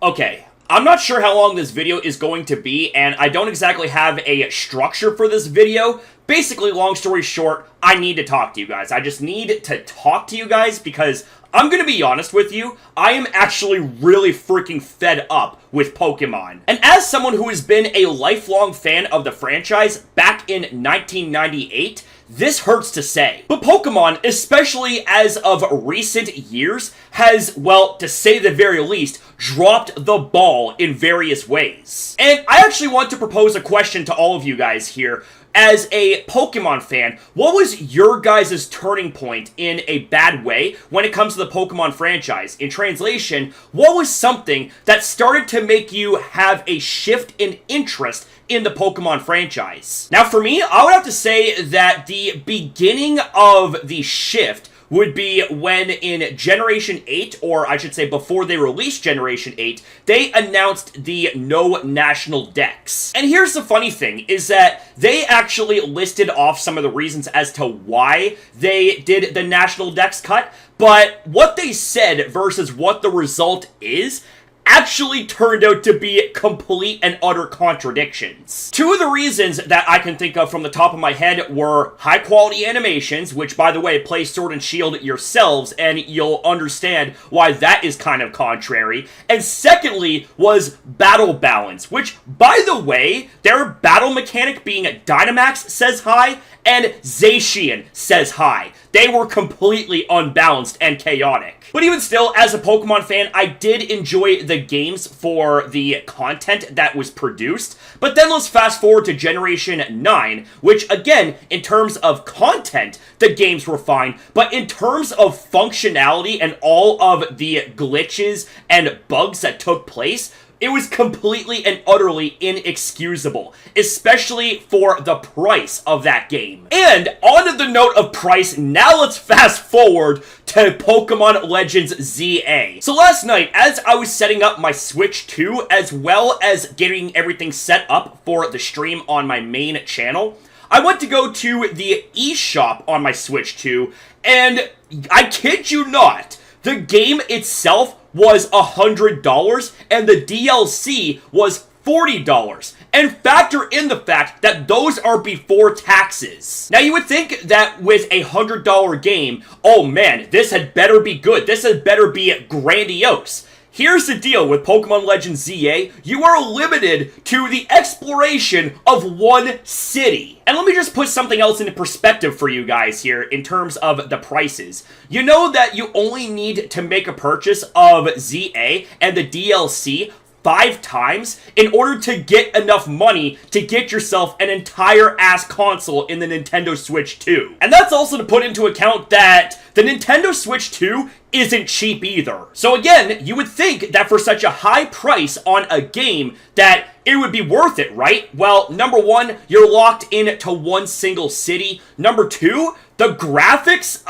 Okay, I'm not sure how long this video is going to be, and I don't exactly have a structure for this video. Basically, long story short, I need to talk to you guys. I just need to talk to you guys because I'm gonna be honest with you, I am actually really freaking fed up with Pokemon. And as someone who has been a lifelong fan of the franchise back in 1998, this hurts to say. But Pokemon, especially as of recent years, has, well, to say the very least, dropped the ball in various ways. And I actually want to propose a question to all of you guys here. As a Pokemon fan, what was your guys' turning point in a bad way when it comes to the Pokemon franchise? In translation, what was something that started to make you have a shift in interest in the Pokemon franchise? Now, for me, I would have to say that the beginning of the shift would be when in Generation 8, or I should say before they released Generation 8, they announced the no national dex. And here's the funny thing, is that they actually listed off some of the reasons as to why they did the national dex cut, but what they said versus what the result is actually turned out to be complete and utter contradictions. Two of the reasons that I can think of from the top of my head were high quality animations, which by the way, play Sword and Shield yourselves and you'll understand why that is kind of contrary. And secondly was battle balance, which by the way, their battle mechanic being Dynamax says hi and Zacian says hi. They were completely unbalanced and chaotic. But even still, as a Pokemon fan, I did enjoy the games for the content that was produced. But then let's fast forward to Generation 9, which again, in terms of content, the games were fine. But in terms of functionality and all of the glitches and bugs that took place, it was completely and utterly inexcusable, especially for the price of that game. And on the note of price, now let's fast forward to Pokemon Legends ZA. So last night, as I was setting up my Switch 2, as well as getting everything set up for the stream on my main channel, I went to go to the eShop on my Switch 2, and I kid you not, the game itself was $100 and the DLC was $40. And factor in the fact that those are before taxes. Now you would think that with a $100 game, oh man, this had better be good. This had better be grandiose. Here's the deal with Pokemon Legends ZA, you are limited to the exploration of one city. And let me just put something else into perspective for you guys here in terms of the prices. You know that you only need to make a purchase of ZA and the DLC 5 times in order to get enough money to get yourself an entire ass console in the Nintendo Switch 2. And that's also to put into account that the Nintendo Switch 2 isn't cheap either. So again, you would think that for such a high price on a game that it would be worth it, right? Well, number one, you're locked into one single city. Number two, the graphics,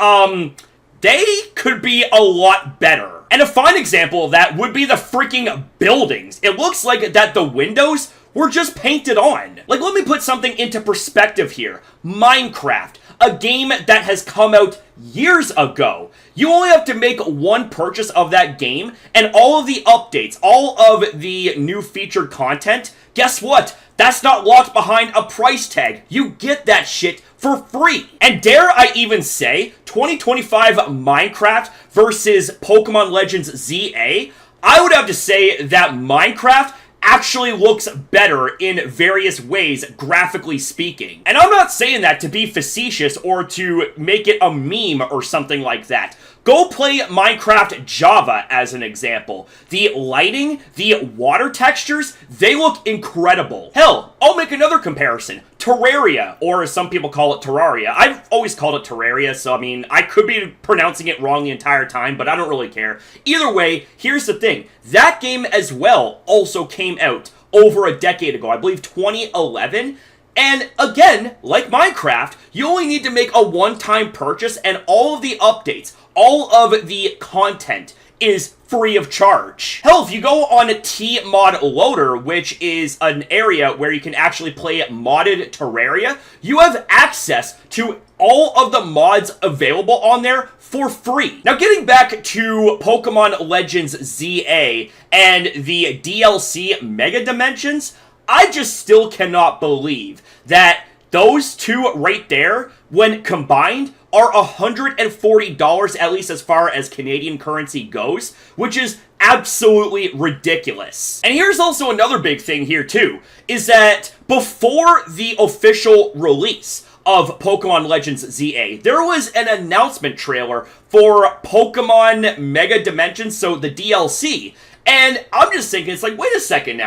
they could be a lot better. And a fine example of that would be the freaking buildings. It looks like that the windows were just painted on. Like, let me put something into perspective here. Minecraft, a game that has come out years ago. You only have to make one purchase of that game, and all of the updates, all of the new featured content, guess what? That's not locked behind a price tag. You get that shit for free. And dare I even say, 2025 Minecraft versus Pokemon Legends ZA, I would have to say that Minecraft actually looks better in various ways, graphically speaking. And I'm not saying that to be facetious or to make it a meme or something like that. Go play Minecraft Java as an example. The lighting, the water textures, they look incredible. Hell, I'll make another comparison. Terraria, or as some people call it, Terraria. I've always called it Terraria, so I mean, I could be pronouncing it wrong the entire time, but I don't really care. Either way, here's the thing. That game as well also came out over a decade ago, I believe 2011. And again, like Minecraft, you only need to make a one-time purchase and all of the updates, all of the content is free of charge. Hell, if you go on Tmod Loader, which is an area where you can actually play modded Terraria, you have access to all of the mods available on there for free. Now, getting back to Pokemon Legends ZA and the DLC Mega Dimensions, I just still cannot believe that those two right there, when combined, are $140, at least as far as Canadian currency goes, which is absolutely ridiculous. And here's also another big thing here too, is that before the official release of Pokemon Legends ZA, there was an announcement trailer for Pokemon Mega Dimensions, so the DLC, and I'm just thinking, it's like, wait a second.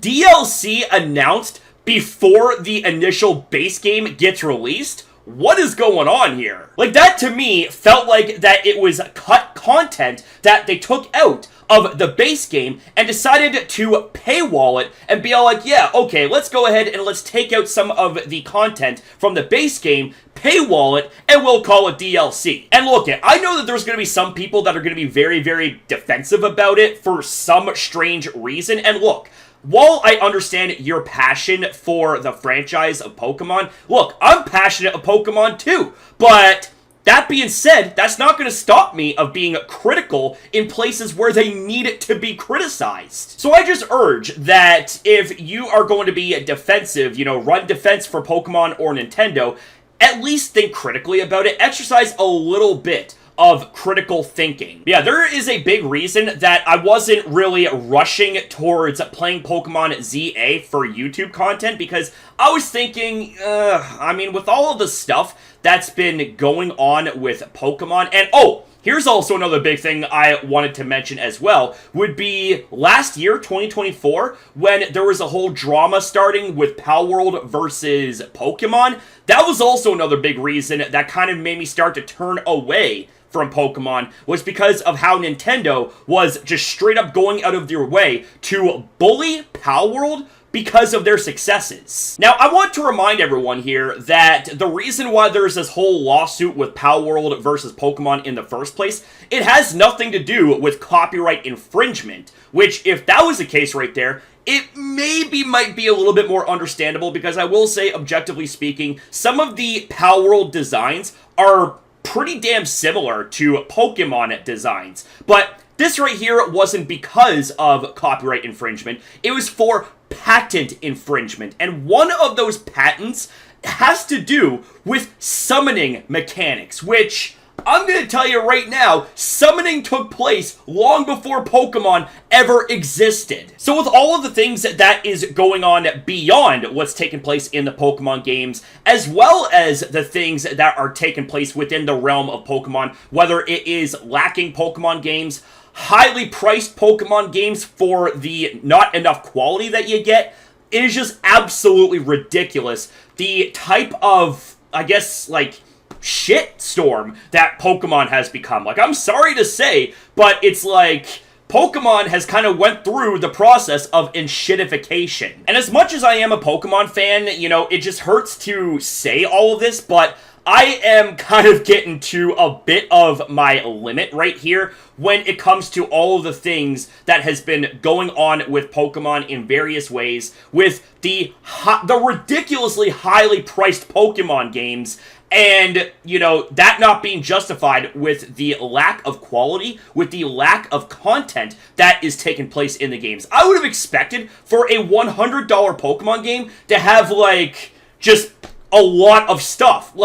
DLC announced before the initial base game gets released? What is going on here? Like, that to me felt like that it was cut content that they took out of the base game and decided to paywall it and be all like, yeah, okay, let's go ahead and let's take out some of the content from the base game, paywall it, and we'll call it DLC. And look, I know that there's going to be some people that are going to be very, very defensive about it for some strange reason, and look, while I understand your passion for the franchise of Pokemon, look, I'm passionate of Pokemon too, but that being said, that's not going to stop me of being critical in places where they need it to be criticized. So I just urge that if you are going to be defensive, run defense for Pokemon or Nintendo, at least think critically about it, exercise a little bit of critical thinking. Yeah, there is a big reason that I wasn't really rushing towards playing Pokemon ZA for YouTube content, because I was thinking, with all of the stuff that's been going on with Pokemon, and here's also another big thing I wanted to mention as well, would be last year, 2024, when there was a whole drama starting with Palworld versus Pokemon. That was also another big reason that kind of made me start to turn away from Pokemon, was because of how Nintendo was just straight up going out of their way to bully Palworld because of their successes. Now, I want to remind everyone here that the reason why there's this whole lawsuit with Palworld versus Pokemon in the first place, it has nothing to do with copyright infringement, which, if that was the case right there, it might be a little bit more understandable, because I will say, objectively speaking, some of the Palworld designs are pretty damn similar to Pokemon designs. But this right here wasn't because of copyright infringement. It was for patent infringement. And one of those patents has to do with summoning mechanics, which I'm going to tell you right now, summoning took place long before Pokemon ever existed. So with all of the things that is going on beyond what's taking place in the Pokemon games, as well as the things that are taking place within the realm of Pokemon, whether it is lacking Pokemon games, highly priced Pokemon games for the not enough quality that you get, it is just absolutely ridiculous. The type of, shitstorm that Pokemon has become. Like, I'm sorry to say, but it's like Pokemon has kind of went through the process of enshittification. And as much as I am a Pokemon fan, it just hurts to say all of this, but I am kind of getting to a bit of my limit right here when it comes to all of the things that has been going on with Pokemon in various ways, with the ridiculously highly priced Pokemon games, and, that not being justified with the lack of quality, with the lack of content that is taking place in the games. I would have expected for a $100 Pokemon game to have, just a lot of stuff,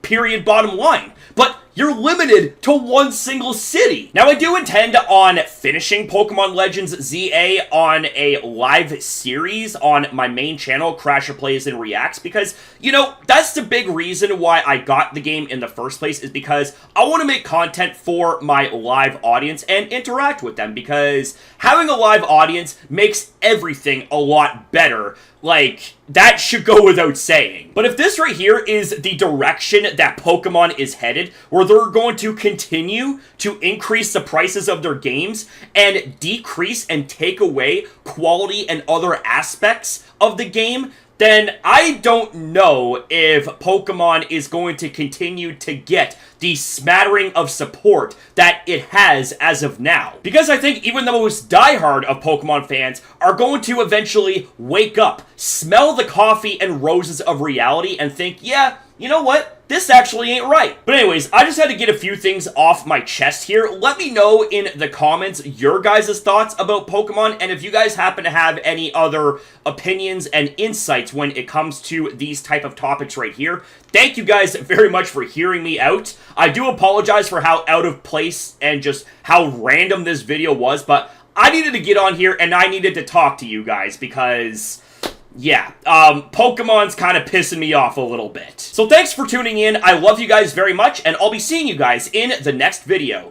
period, bottom line. But you're limited to one single city. Now, I do intend on finishing Pokemon Legends ZA on a live series on my main channel, Crasher Plays and Reacts, because, that's the big reason why I got the game in the first place, is because I want to make content for my live audience and interact with them, because having a live audience makes everything a lot better. That should go without saying. But if this right here is the direction that Pokemon is headed, where they're going to continue to increase the prices of their games and decrease and take away quality and other aspects of the game, then I don't know if Pokemon is going to continue to get the smattering of support that it has as of now. Because I think even the most diehard of Pokemon fans are going to eventually wake up, smell the coffee and roses of reality, and think, yeah, you know what? This actually ain't right. But anyways, I just had to get a few things off my chest here. Let me know in the comments your guys' thoughts about Pokemon, and if you guys happen to have any other opinions and insights when it comes to these type of topics right here. Thank you guys very much for hearing me out. I do apologize for how out of place and just how random this video was, but I needed to get on here and I needed to talk to you guys because... yeah, Pokemon's kind of pissing me off a little bit. So thanks for tuning in, I love you guys very much, and I'll be seeing you guys in the next video.